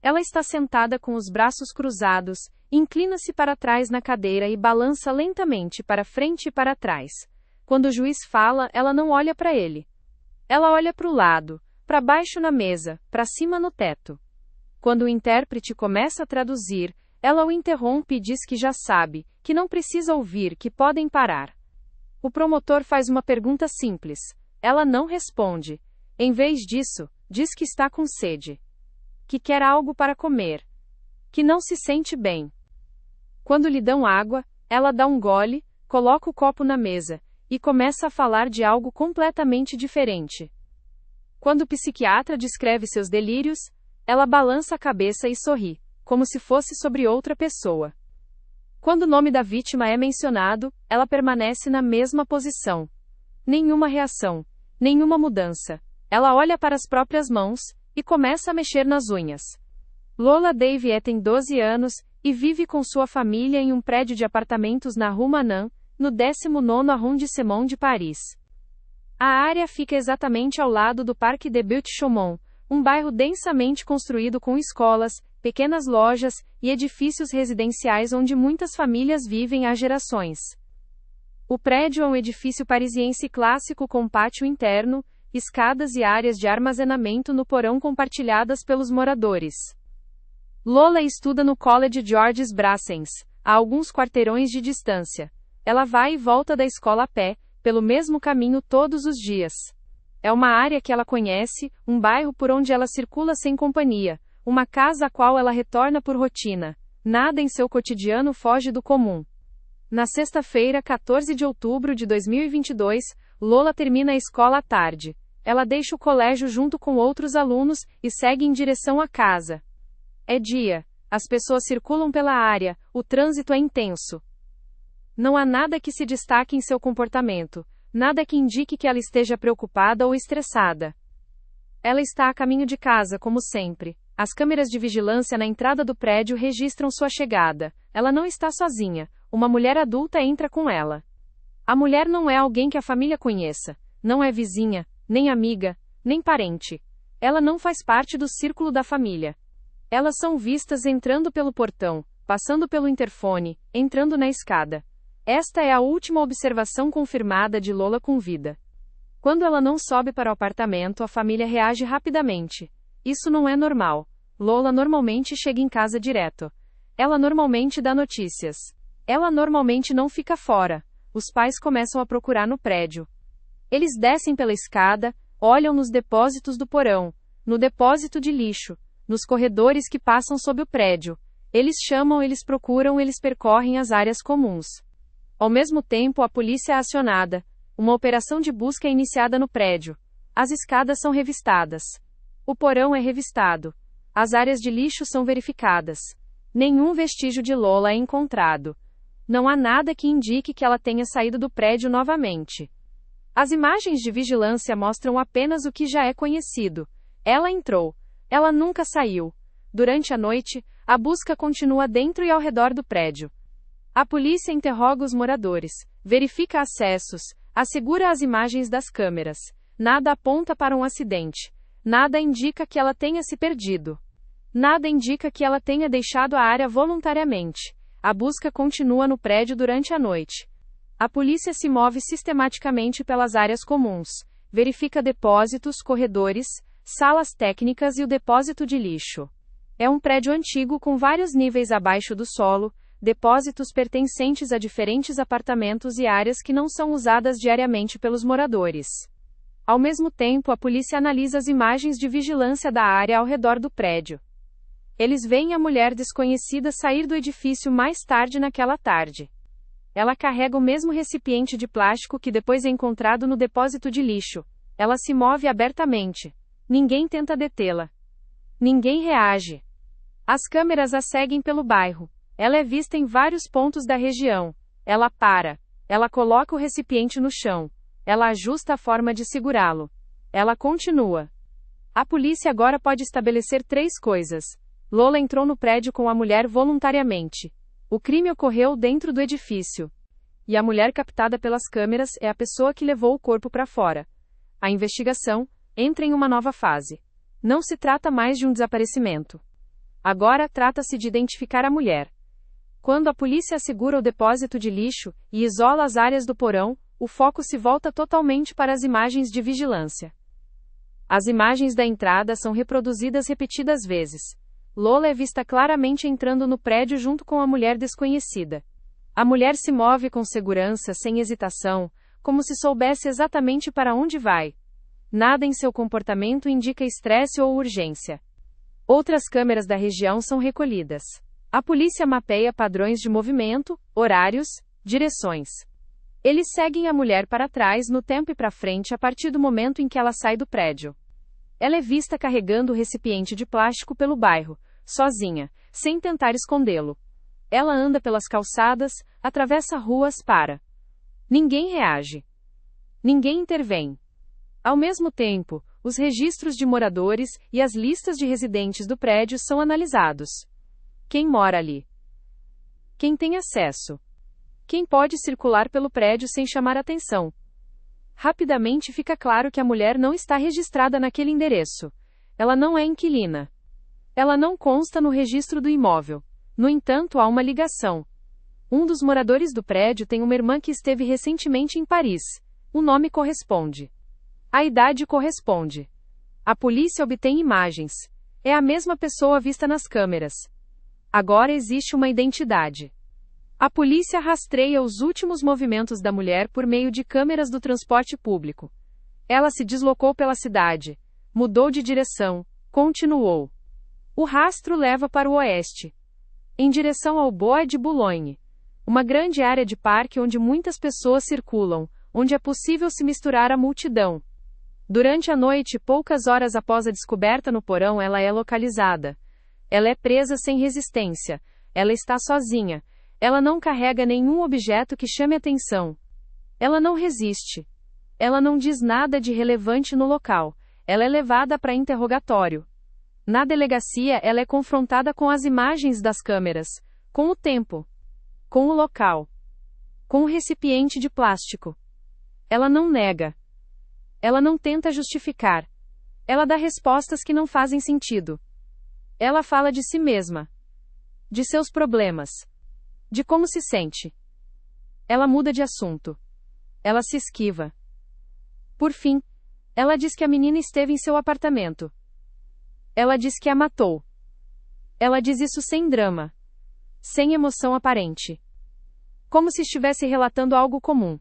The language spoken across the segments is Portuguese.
Ela está sentada com os braços cruzados, inclina-se para trás na cadeira e balança lentamente para frente e para trás. Quando o juiz fala, ela não olha para ele. Ela olha para o lado, para baixo na mesa, para cima no teto. Quando o intérprete começa a traduzir, ela o interrompe e diz que já sabe, que não precisa ouvir, que podem parar. O promotor faz uma pergunta simples. Ela não responde. Em vez disso, diz que está com sede. Que quer algo para comer. Que não se sente bem. Quando lhe dão água, ela dá um gole, coloca o copo na mesa, e começa a falar de algo completamente diferente. Quando o psiquiatra descreve seus delírios, ela balança a cabeça e sorri, como se fosse sobre outra pessoa. Quando o nome da vítima é mencionado, ela permanece na mesma posição. Nenhuma reação, nenhuma mudança. Ela olha para as próprias mãos e começa a mexer nas unhas. Lola Davie tem 12 anos e vive com sua família em um prédio de apartamentos na Rue Manan, no 19º arrondissement de Paris. A área fica exatamente ao lado do Parque des Buttes-Chaumont, um bairro densamente construído com escolas, pequenas lojas e edifícios residenciais onde muitas famílias vivem há gerações. O prédio é um edifício parisiense clássico com pátio interno, escadas e áreas de armazenamento no porão compartilhadas pelos moradores. Lola estuda no College Georges Brassens, a alguns quarteirões de distância. Ela vai e volta da escola a pé, pelo mesmo caminho todos os dias. É uma área que ela conhece, um bairro por onde ela circula sem companhia, uma casa a qual ela retorna por rotina. Nada em seu cotidiano foge do comum. Na sexta-feira, 14 de outubro de 2022, Lola termina a escola à tarde. Ela deixa o colégio junto com outros alunos e segue em direção à casa. É dia. As pessoas circulam pela área, o trânsito é intenso. Não há nada que se destaque em seu comportamento, nada que indique que ela esteja preocupada ou estressada. Ela está a caminho de casa, como sempre. As câmeras de vigilância na entrada do prédio registram sua chegada. Ela não está sozinha. Uma mulher adulta entra com ela. A mulher não é alguém que a família conheça. Não é vizinha, nem amiga, nem parente. Ela não faz parte do círculo da família. Elas são vistas entrando pelo portão, passando pelo interfone, entrando na escada. Esta é a última observação confirmada de Lola com vida. Quando ela não sobe para o apartamento, a família reage rapidamente. Isso não é normal. Lola normalmente chega em casa direto. Ela normalmente dá notícias. Ela normalmente não fica fora. Os pais começam a procurar no prédio. Eles descem pela escada, olham nos depósitos do porão, no depósito de lixo, nos corredores que passam sob o prédio. Eles chamam, eles procuram, eles percorrem as áreas comuns. Ao mesmo tempo, a polícia é acionada. Uma operação de busca é iniciada no prédio. As escadas são revistadas. O porão é revistado. As áreas de lixo são verificadas. Nenhum vestígio de Lola é encontrado. Não há nada que indique que ela tenha saído do prédio novamente. As imagens de vigilância mostram apenas o que já é conhecido. Ela entrou. Ela nunca saiu. Durante a noite, a busca continua dentro e ao redor do prédio. A polícia interroga os moradores, verifica acessos, assegura as imagens das câmeras. Nada aponta para um acidente. Nada indica que ela tenha se perdido. Nada indica que ela tenha deixado a área voluntariamente. A busca continua no prédio durante a noite. A polícia se move sistematicamente pelas áreas comuns, verifica depósitos, corredores, salas técnicas e o depósito de lixo. É um prédio antigo com vários níveis abaixo do solo, depósitos pertencentes a diferentes apartamentos e áreas que não são usadas diariamente pelos moradores. Ao mesmo tempo, a polícia analisa as imagens de vigilância da área ao redor do prédio. Eles veem a mulher desconhecida sair do edifício mais tarde naquela tarde. Ela carrega o mesmo recipiente de plástico que depois é encontrado no depósito de lixo. Ela se move abertamente. Ninguém tenta detê-la. Ninguém reage. As câmeras a seguem pelo bairro. Ela é vista em vários pontos da região. Ela para. Ela coloca o recipiente no chão. Ela ajusta a forma de segurá-lo. Ela continua. A polícia agora pode estabelecer 3 coisas. Lola entrou no prédio com a mulher voluntariamente. O crime ocorreu dentro do edifício. E a mulher captada pelas câmeras é a pessoa que levou o corpo para fora. A investigação entra em uma nova fase. Não se trata mais de um desaparecimento. Agora trata-se de identificar a mulher. Quando a polícia assegura o depósito de lixo e isola as áreas do porão, o foco se volta totalmente para as imagens de vigilância. As imagens da entrada são reproduzidas repetidas vezes. Lola é vista claramente entrando no prédio junto com a mulher desconhecida. A mulher se move com segurança, sem hesitação, como se soubesse exatamente para onde vai. Nada em seu comportamento indica estresse ou urgência. Outras câmeras da região são recolhidas. A polícia mapeia padrões de movimento, horários, direções. Eles seguem a mulher para trás no tempo e para frente a partir do momento em que ela sai do prédio. Ela é vista carregando o recipiente de plástico pelo bairro, sozinha, sem tentar escondê-lo. Ela anda pelas calçadas, atravessa ruas para. Ninguém reage. Ninguém intervém. Ao mesmo tempo, os registros de moradores e as listas de residentes do prédio são analisados. Quem mora ali? Quem tem acesso? Quem pode circular pelo prédio sem chamar atenção? Rapidamente fica claro que a mulher não está registrada naquele endereço. Ela não é inquilina. Ela não consta no registro do imóvel. No entanto, há uma ligação. Um dos moradores do prédio tem uma irmã que esteve recentemente em Paris. O nome corresponde. A idade corresponde. A polícia obtém imagens. É a mesma pessoa vista nas câmeras. Agora existe uma identidade. A polícia rastreia os últimos movimentos da mulher por meio de câmeras do transporte público. Ela se deslocou pela cidade, mudou de direção, continuou. O rastro leva para o oeste, em direção ao Bois de Boulogne, uma grande área de parque onde muitas pessoas circulam, onde é possível se misturar à multidão. Durante a noite, poucas horas após a descoberta no porão, ela é localizada. Ela é presa sem resistência. Ela está sozinha. Ela não carrega nenhum objeto que chame atenção. Ela não resiste. Ela não diz nada de relevante no local. Ela é levada para interrogatório. Na delegacia, ela é confrontada com as imagens das câmeras, com o tempo, com o local, com o recipiente de plástico. Ela não nega. Ela não tenta justificar. Ela dá respostas que não fazem sentido. Ela fala de si mesma, de seus problemas, de como se sente. Ela muda de assunto. Ela se esquiva. Por fim, ela diz que a menina esteve em seu apartamento. Ela diz que a matou. Ela diz isso sem drama, sem emoção aparente, como se estivesse relatando algo comum.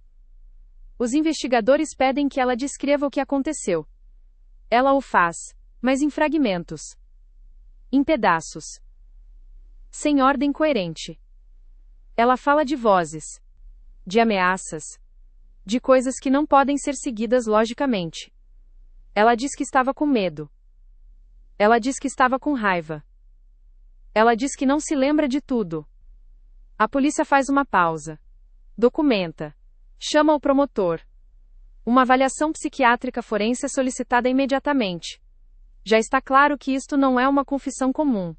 Os investigadores pedem que ela descreva o que aconteceu. Ela o faz, mas em fragmentos, em pedaços, sem ordem coerente. Ela fala de vozes, de ameaças, de coisas que não podem ser seguidas logicamente. Ela diz que estava com medo. Ela diz que estava com raiva. Ela diz que não se lembra de tudo. A polícia faz uma pausa. Documenta. Chama o promotor. Uma avaliação psiquiátrica forense é solicitada imediatamente. Já está claro que isto não é uma confissão comum.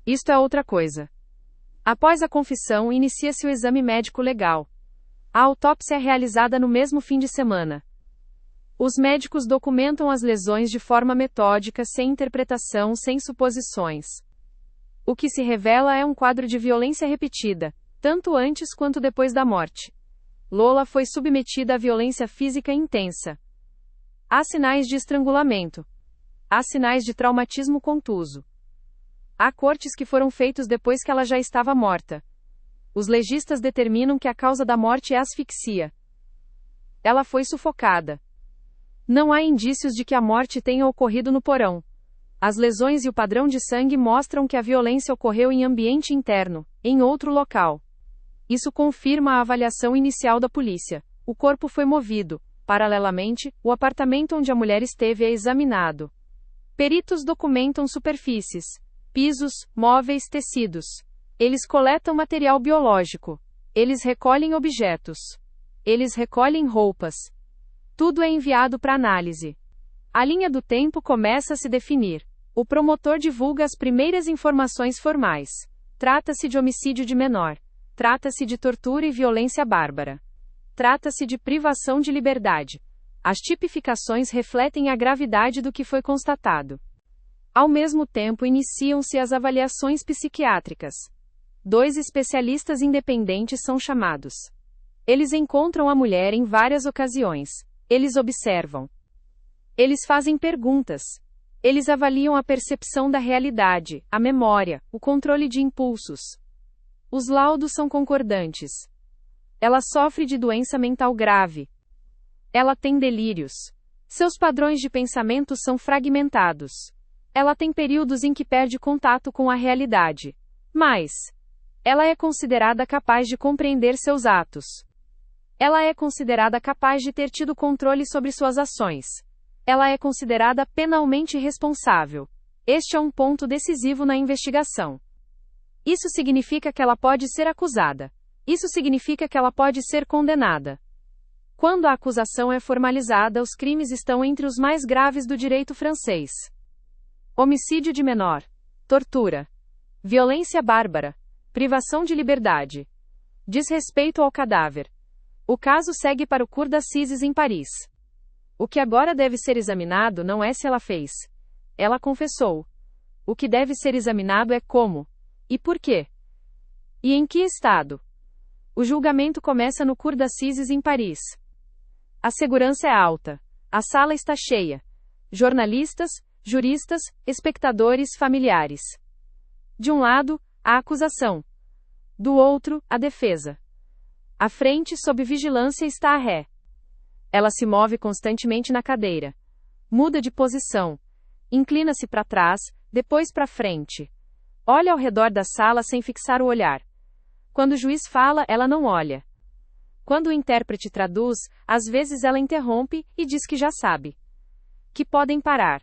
Isto é outra coisa. Após a confissão, inicia-se o exame médico legal. A autópsia é realizada no mesmo fim de semana. Os médicos documentam as lesões de forma metódica, sem interpretação, sem suposições. O que se revela é um quadro de violência repetida, tanto antes quanto depois da morte. Lola foi submetida a violência física intensa. Há sinais de estrangulamento. Há sinais de traumatismo contuso. Há cortes que foram feitos depois que ela já estava morta. Os legistas determinam que a causa da morte é asfixia. Ela foi sufocada. Não há indícios de que a morte tenha ocorrido no porão. As lesões e o padrão de sangue mostram que a violência ocorreu em ambiente interno, em outro local. Isso confirma a avaliação inicial da polícia. O corpo foi movido. Paralelamente, o apartamento onde a mulher esteve é examinado. Peritos documentam superfícies, pisos, móveis, tecidos. Eles coletam material biológico. Eles recolhem objetos. Eles recolhem roupas. Tudo é enviado para análise. A linha do tempo começa a se definir. O promotor divulga as primeiras informações formais. Trata-se de homicídio de menor. Trata-se de tortura e violência bárbara. Trata-se de privação de liberdade. As tipificações refletem a gravidade do que foi constatado. Ao mesmo tempo, iniciam-se as avaliações psiquiátricas. 2 especialistas independentes são chamados. Eles encontram a mulher em várias ocasiões. Eles observam. Eles fazem perguntas. Eles avaliam a percepção da realidade, a memória, o controle de impulsos. Os laudos são concordantes. Ela sofre de doença mental grave. Ela tem delírios. Seus padrões de pensamento são fragmentados. Ela tem períodos em que perde contato com a realidade. Mas ela é considerada capaz de compreender seus atos. Ela é considerada capaz de ter tido controle sobre suas ações. Ela é considerada penalmente responsável. Este é um ponto decisivo na investigação. Isso significa que ela pode ser acusada. Isso significa que ela pode ser condenada. Quando a acusação é formalizada, os crimes estão entre os mais graves do direito francês. Homicídio de menor, tortura, violência bárbara, privação de liberdade, desrespeito ao cadáver. O caso segue para o Cour d'Assises em Paris. O que agora deve ser examinado não é se ela fez. Ela confessou. O que deve ser examinado é como e por quê. E em que estado. O julgamento começa no Cour d'Assises em Paris. A segurança é alta. A sala está cheia. Jornalistas, juristas, espectadores, familiares. De um lado, a acusação. Do outro, a defesa. À frente, sob vigilância, está a ré. Ela se move constantemente na cadeira. Muda de posição. Inclina-se para trás, depois para frente. Olha ao redor da sala sem fixar o olhar. Quando o juiz fala, ela não olha. Quando o intérprete traduz, às vezes ela interrompe e diz que já sabe. Que podem parar.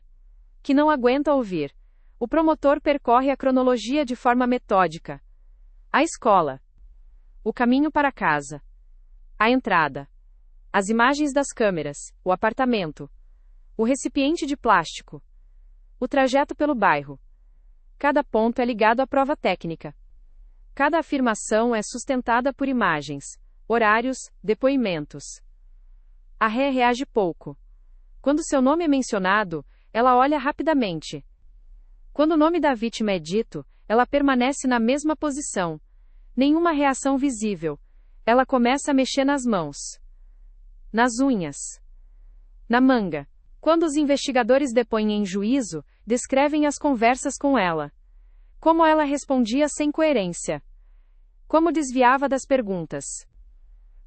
Que não aguenta ouvir. O promotor percorre a cronologia de forma metódica. A escola. O caminho para casa. A entrada. As imagens das câmeras. O apartamento. O recipiente de plástico. O trajeto pelo bairro. Cada ponto é ligado à prova técnica. Cada afirmação é sustentada por imagens, horários, depoimentos. A ré reage pouco. Quando seu nome é mencionado, ela olha rapidamente. Quando o nome da vítima é dito, ela permanece na mesma posição. Nenhuma reação visível. Ela começa a mexer nas mãos. Nas unhas. Na manga. Quando os investigadores depõem em juízo, descrevem as conversas com ela. Como ela respondia sem coerência. Como desviava das perguntas.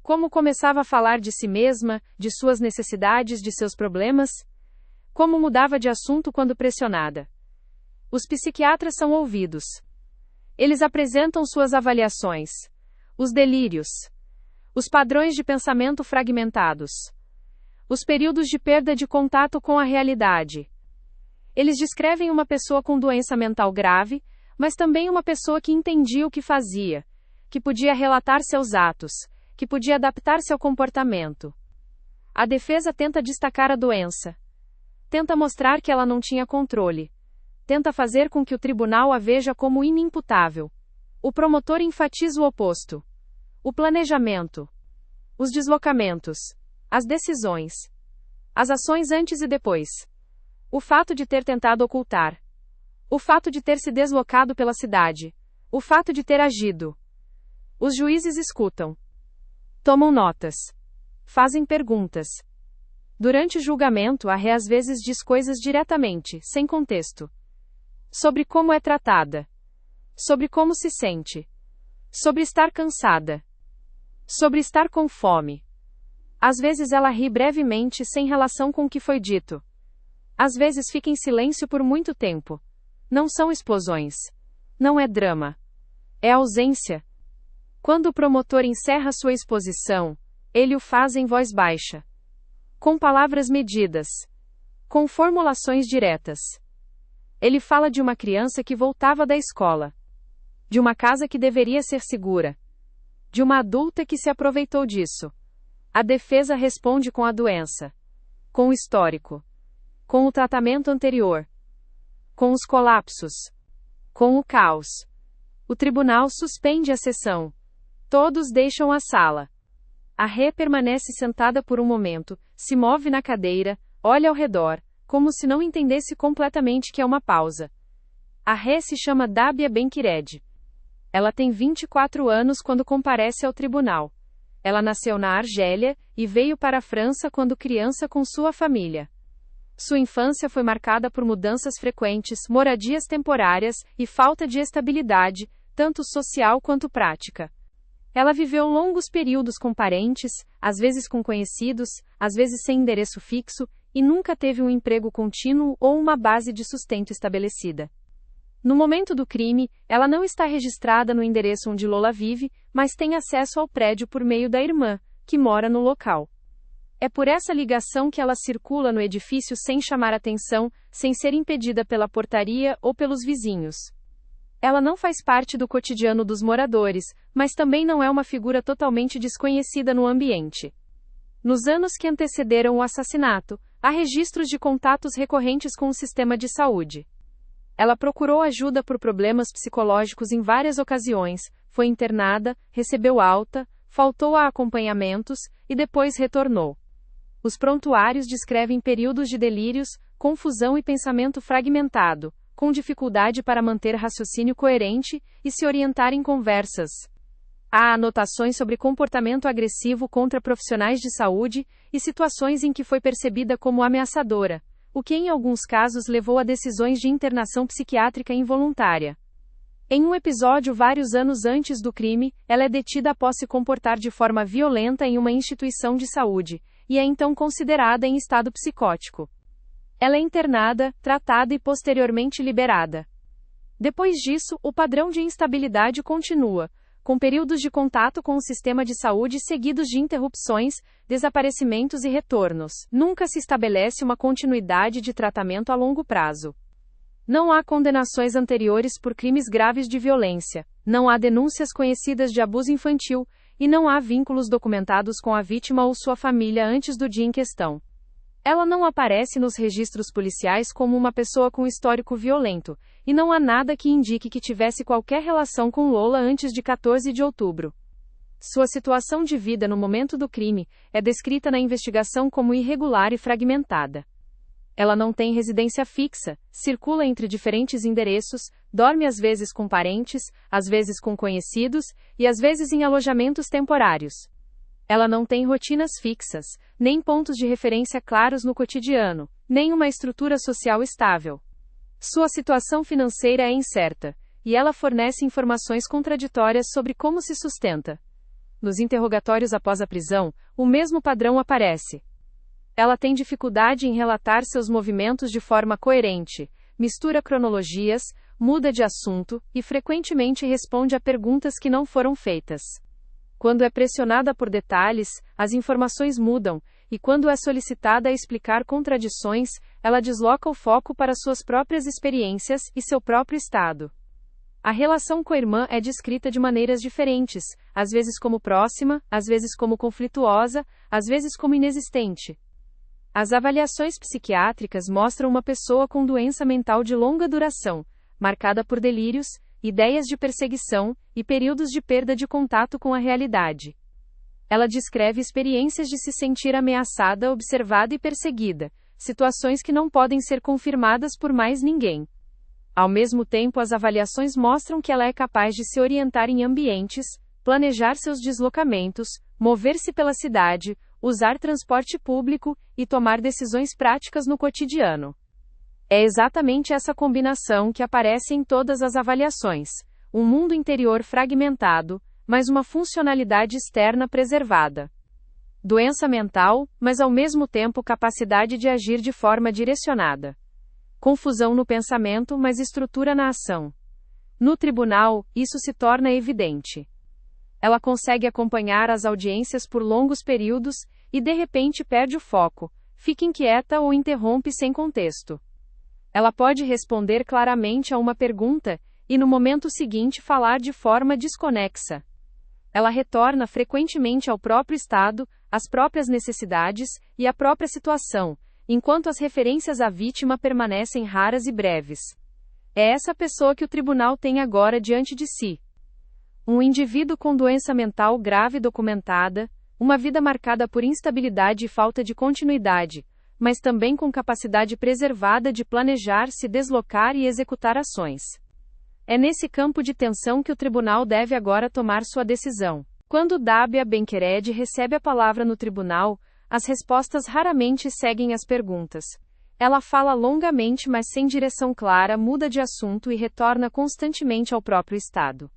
Como começava a falar de si mesma, de suas necessidades, de seus problemas. Como mudava de assunto quando pressionada. Os psiquiatras são ouvidos. Eles apresentam suas avaliações. Os delírios. Os padrões de pensamento fragmentados. Os períodos de perda de contato com a realidade. Eles descrevem uma pessoa com doença mental grave, mas também uma pessoa que entendia o que fazia, que podia relatar seus atos, que podia adaptar-se ao comportamento. A defesa tenta destacar a doença. Tenta mostrar que ela não tinha controle. Tenta fazer com que o tribunal a veja como inimputável. O promotor enfatiza o oposto. O planejamento. Os deslocamentos. As decisões. As ações antes e depois. O fato de ter tentado ocultar. O fato de ter se deslocado pela cidade. O fato de ter agido. Os juízes escutam. Tomam notas. Fazem perguntas. Durante o julgamento, a ré às vezes diz coisas diretamente, sem contexto. Sobre como é tratada. Sobre como se sente. Sobre estar cansada. Sobre estar com fome. Às vezes ela ri brevemente sem relação com o que foi dito. Às vezes fica em silêncio por muito tempo. Não são explosões. Não é drama. É ausência. Quando o promotor encerra sua exposição, ele o faz em voz baixa. Com palavras medidas. Com formulações diretas. Ele fala de uma criança que voltava da escola. De uma casa que deveria ser segura. De uma adulta que se aproveitou disso. A defesa responde com a doença. Com o histórico. Com o tratamento anterior. Com os colapsos. Com o caos. O tribunal suspende a sessão. Todos deixam a sala. A ré permanece sentada por um momento, se move na cadeira, olha ao redor, como se não entendesse completamente que é uma pausa. A ré se chama Dabia Ben-Kired. Ela tem 24 anos quando comparece ao tribunal. Ela nasceu na Argélia e veio para a França quando criança com sua família. Sua infância foi marcada por mudanças frequentes, moradias temporárias e falta de estabilidade, tanto social quanto prática. Ela viveu longos períodos com parentes, às vezes com conhecidos, às vezes sem endereço fixo, e nunca teve um emprego contínuo ou uma base de sustento estabelecida. No momento do crime, ela não está registrada no endereço onde Lola vive, mas tem acesso ao prédio por meio da irmã, que mora no local. É por essa ligação que ela circula no edifício sem chamar atenção, sem ser impedida pela portaria ou pelos vizinhos. Ela não faz parte do cotidiano dos moradores, mas também não é uma figura totalmente desconhecida no ambiente. Nos anos que antecederam o assassinato, há registros de contatos recorrentes com o sistema de saúde. Ela procurou ajuda por problemas psicológicos em várias ocasiões, foi internada, recebeu alta, faltou a acompanhamentos e depois retornou. Os prontuários descrevem períodos de delírios, confusão e pensamento fragmentado, com dificuldade para manter raciocínio coerente e se orientar em conversas. Há anotações sobre comportamento agressivo contra profissionais de saúde e situações em que foi percebida como ameaçadora, o que em alguns casos levou a decisões de internação psiquiátrica involuntária. Em um episódio vários anos antes do crime, ela é detida após se comportar de forma violenta em uma instituição de saúde, e é então considerada em estado psicótico. Ela é internada, tratada e posteriormente liberada. Depois disso, o padrão de instabilidade continua, com períodos de contato com o sistema de saúde seguidos de interrupções, desaparecimentos e retornos. Nunca se estabelece uma continuidade de tratamento a longo prazo. Não há condenações anteriores por crimes graves de violência, não há denúncias conhecidas de abuso infantil, e não há vínculos documentados com a vítima ou sua família antes do dia em questão. Ela não aparece nos registros policiais como uma pessoa com histórico violento, e não há nada que indique que tivesse qualquer relação com Lola antes de 14 de outubro. Sua situação de vida no momento do crime é descrita na investigação como irregular e fragmentada. Ela não tem residência fixa, circula entre diferentes endereços, dorme às vezes com parentes, às vezes com conhecidos, e às vezes em alojamentos temporários. Ela não tem rotinas fixas, nem pontos de referência claros no cotidiano, nem uma estrutura social estável. Sua situação financeira é incerta, e ela fornece informações contraditórias sobre como se sustenta. Nos interrogatórios após a prisão, o mesmo padrão aparece. Ela tem dificuldade em relatar seus movimentos de forma coerente, mistura cronologias, muda de assunto e frequentemente responde a perguntas que não foram feitas. Quando é pressionada por detalhes, as informações mudam, e quando é solicitada a explicar contradições, ela desloca o foco para suas próprias experiências e seu próprio estado. A relação com a irmã é descrita de maneiras diferentes, às vezes como próxima, às vezes como conflituosa, às vezes como inexistente. As avaliações psiquiátricas mostram uma pessoa com doença mental de longa duração, marcada por delírios, ideias de perseguição e períodos de perda de contato com a realidade. Ela descreve experiências de se sentir ameaçada, observada e perseguida, situações que não podem ser confirmadas por mais ninguém. Ao mesmo tempo, as avaliações mostram que ela é capaz de se orientar em ambientes, planejar seus deslocamentos, mover-se pela cidade, usar transporte público e tomar decisões práticas no cotidiano. É exatamente essa combinação que aparece em todas as avaliações: um mundo interior fragmentado, mas uma funcionalidade externa preservada. Doença mental, mas ao mesmo tempo capacidade de agir de forma direcionada. Confusão no pensamento, mas estrutura na ação. No tribunal, isso se torna evidente. Ela consegue acompanhar as audiências por longos períodos e de repente perde o foco, fica inquieta ou interrompe sem contexto. Ela pode responder claramente a uma pergunta e no momento seguinte falar de forma desconexa. Ela retorna frequentemente ao próprio estado, às próprias necessidades e à própria situação, enquanto as referências à vítima permanecem raras e breves. É essa pessoa que o tribunal tem agora diante de si. Um indivíduo com doença mental grave documentada, uma vida marcada por instabilidade e falta de continuidade, mas também com capacidade preservada de planejar, se deslocar e executar ações. É nesse campo de tensão que o tribunal deve agora tomar sua decisão. Quando Dabia Ben-Kered recebe a palavra no tribunal, as respostas raramente seguem as perguntas. Ela fala longamente, mas sem direção clara, muda de assunto e retorna constantemente ao próprio estado.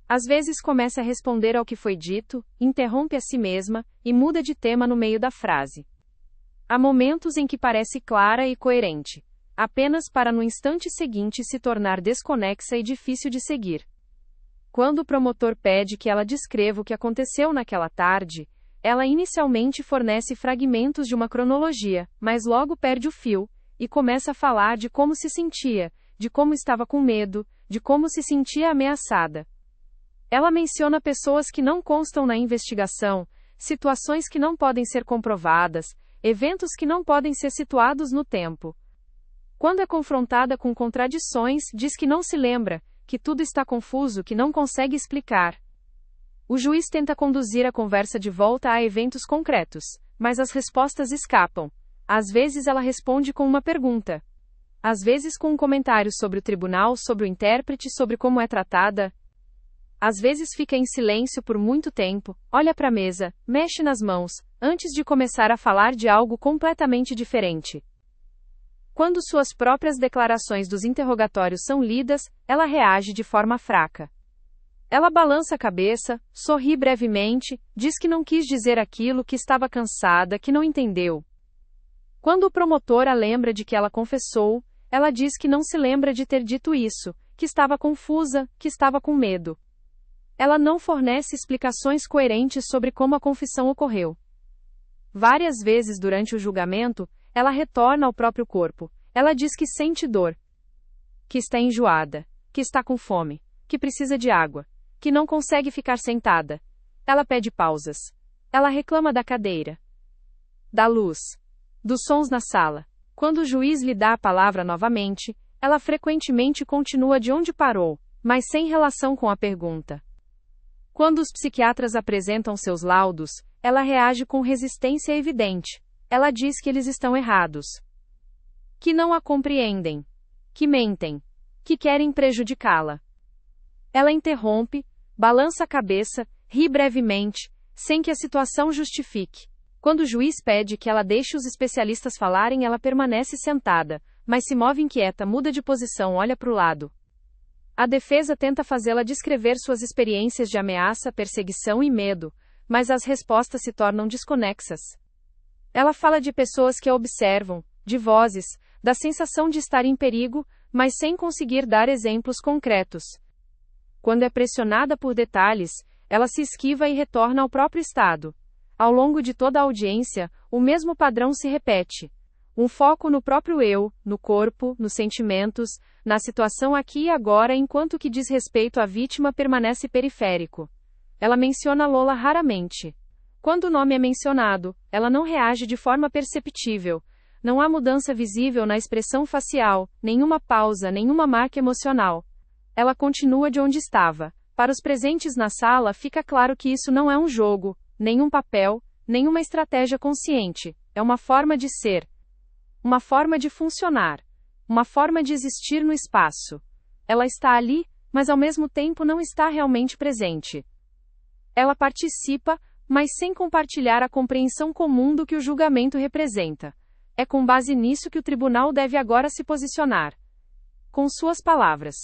Às vezes começa a responder ao que foi dito, interrompe a si mesma, e muda de tema no meio da frase. Há momentos em que parece clara e coerente, apenas para no instante seguinte se tornar desconexa e difícil de seguir. Quando o promotor pede que ela descreva o que aconteceu naquela tarde, ela inicialmente fornece fragmentos de uma cronologia, mas logo perde o fio, e começa a falar de como se sentia, de como estava com medo, de como se sentia ameaçada. Ela menciona pessoas que não constam na investigação, situações que não podem ser comprovadas, eventos que não podem ser situados no tempo. Quando é confrontada com contradições, diz que não se lembra, que tudo está confuso, que não consegue explicar. O juiz tenta conduzir a conversa de volta a eventos concretos, mas as respostas escapam. Às vezes ela responde com uma pergunta. Às vezes com um comentário sobre o tribunal, sobre o intérprete, sobre como é tratada. Às vezes fica em silêncio por muito tempo, olha para a mesa, mexe nas mãos, antes de começar a falar de algo completamente diferente. Quando suas próprias declarações dos interrogatórios são lidas, ela reage de forma fraca. Ela balança a cabeça, sorri brevemente, diz que não quis dizer aquilo, que estava cansada, que não entendeu. Quando o promotor a lembra de que ela confessou, ela diz que não se lembra de ter dito isso, que estava confusa, que estava com medo. Ela não fornece explicações coerentes sobre como a confissão ocorreu. Várias vezes durante o julgamento, ela retorna ao próprio corpo. Ela diz que sente dor, que está enjoada, que está com fome, que precisa de água, que não consegue ficar sentada. Ela pede pausas. Ela reclama da cadeira, da luz, dos sons na sala. Quando o juiz lhe dá a palavra novamente, ela frequentemente continua de onde parou, mas sem relação com a pergunta. Quando os psiquiatras apresentam seus laudos, ela reage com resistência evidente. Ela diz que eles estão errados, que não a compreendem, que mentem, que querem prejudicá-la. Ela interrompe, balança a cabeça, ri brevemente, sem que a situação justifique. Quando o juiz pede que ela deixe os especialistas falarem, ela permanece sentada, mas se move inquieta, muda de posição, olha para o lado. A defesa tenta fazê-la descrever suas experiências de ameaça, perseguição e medo, mas as respostas se tornam desconexas. Ela fala de pessoas que a observam, de vozes, da sensação de estar em perigo, mas sem conseguir dar exemplos concretos. Quando é pressionada por detalhes, ela se esquiva e retorna ao próprio estado. Ao longo de toda a audiência, o mesmo padrão se repete. Um foco no próprio eu, no corpo, nos sentimentos, na situação aqui e agora, enquanto o que diz respeito à vítima permanece periférico. Ela menciona Lola raramente. Quando o nome é mencionado, ela não reage de forma perceptível. Não há mudança visível na expressão facial, nenhuma pausa, nenhuma marca emocional. Ela continua de onde estava. Para os presentes na sala, fica claro que isso não é um jogo, nenhum papel, nenhuma estratégia consciente. É uma forma de ser. Uma forma de funcionar. Uma forma de existir no espaço. Ela está ali, mas ao mesmo tempo não está realmente presente. Ela participa, mas sem compartilhar a compreensão comum do que o julgamento representa. É com base nisso que o tribunal deve agora se posicionar. Com suas palavras.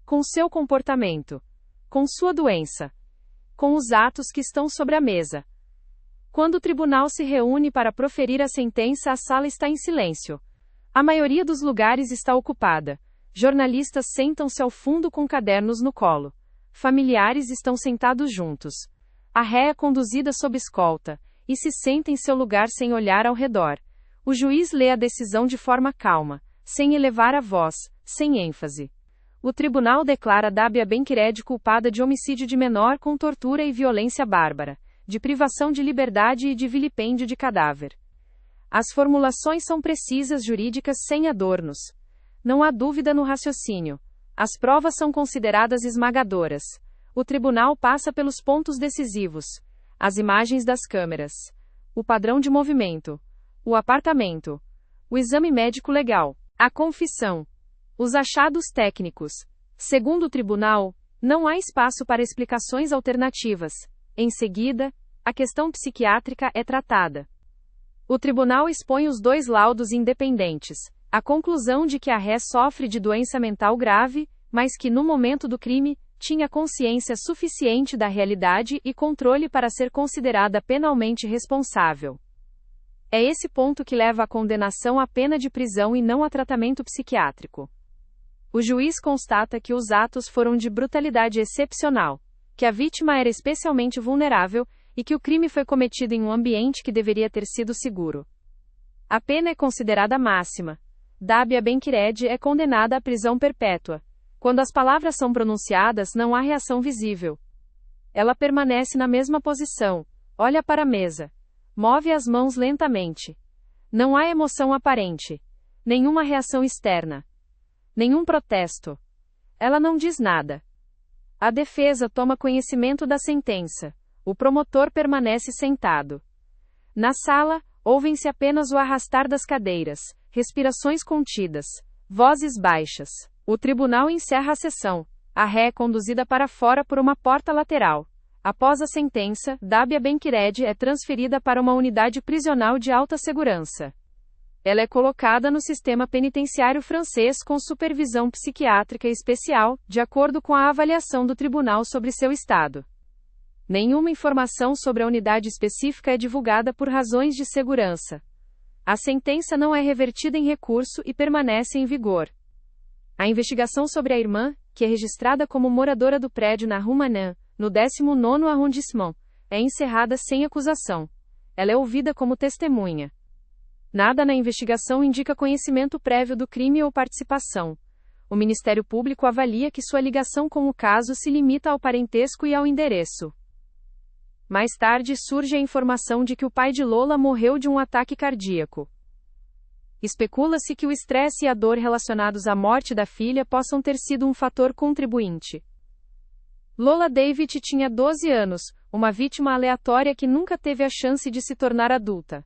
Com seu comportamento. Com sua doença. Com os atos que estão sobre a mesa. Quando o tribunal se reúne para proferir a sentença, a sala está em silêncio. A maioria dos lugares está ocupada. Jornalistas sentam-se ao fundo com cadernos no colo. Familiares estão sentados juntos. A ré é conduzida sob escolta, e se senta em seu lugar sem olhar ao redor. O juiz lê a decisão de forma calma, sem elevar a voz, sem ênfase. O tribunal declara Dabia Ben-Kered culpada de homicídio de menor com tortura e violência bárbara, de privação de liberdade e de vilipêndio de cadáver. As formulações são precisas, jurídicas, sem adornos. Não há dúvida no raciocínio. As provas são consideradas esmagadoras. O tribunal passa pelos pontos decisivos. As imagens das câmeras. O padrão de movimento. O apartamento. O exame médico legal. A confissão. Os achados técnicos. Segundo o tribunal, não há espaço para explicações alternativas. Em seguida, a questão psiquiátrica é tratada. O tribunal expõe os 2 laudos independentes. A conclusão de que a ré sofre de doença mental grave, mas que no momento do crime, tinha consciência suficiente da realidade e controle para ser considerada penalmente responsável. É esse ponto que leva à condenação à pena de prisão e não a tratamento psiquiátrico. O juiz constata que os atos foram de brutalidade excepcional, que a vítima era especialmente vulnerável e que o crime foi cometido em um ambiente que deveria ter sido seguro. A pena é considerada máxima. Dabia Ben-Kired é condenada à prisão perpétua. Quando as palavras são pronunciadas, não há reação visível. Ela permanece na mesma posição, olha para a mesa, move as mãos lentamente. Não há emoção aparente. Nenhuma reação externa. Nenhum protesto. Ela não diz nada. A defesa toma conhecimento da sentença. O promotor permanece sentado. Na sala, ouvem-se apenas o arrastar das cadeiras, respirações contidas, vozes baixas. O tribunal encerra a sessão. A ré é conduzida para fora por uma porta lateral. Após a sentença, Dabia Ben-Kired é transferida para uma unidade prisional de alta segurança. Ela é colocada no sistema penitenciário francês com supervisão psiquiátrica especial, de acordo com a avaliação do tribunal sobre seu estado. Nenhuma informação sobre a unidade específica é divulgada por razões de segurança. A sentença não é revertida em recurso e permanece em vigor. A investigação sobre a irmã, que é registrada como moradora do prédio na Rue Manin, no 19º arrondissement, é encerrada sem acusação. Ela é ouvida como testemunha. Nada na investigação indica conhecimento prévio do crime ou participação. O Ministério Público avalia que sua ligação com o caso se limita ao parentesco e ao endereço. Mais tarde surge a informação de que o pai de Lola morreu de um ataque cardíaco. Especula-se que o estresse e a dor relacionados à morte da filha possam ter sido um fator contribuinte. Lola David tinha 12 anos, uma vítima aleatória que nunca teve a chance de se tornar adulta.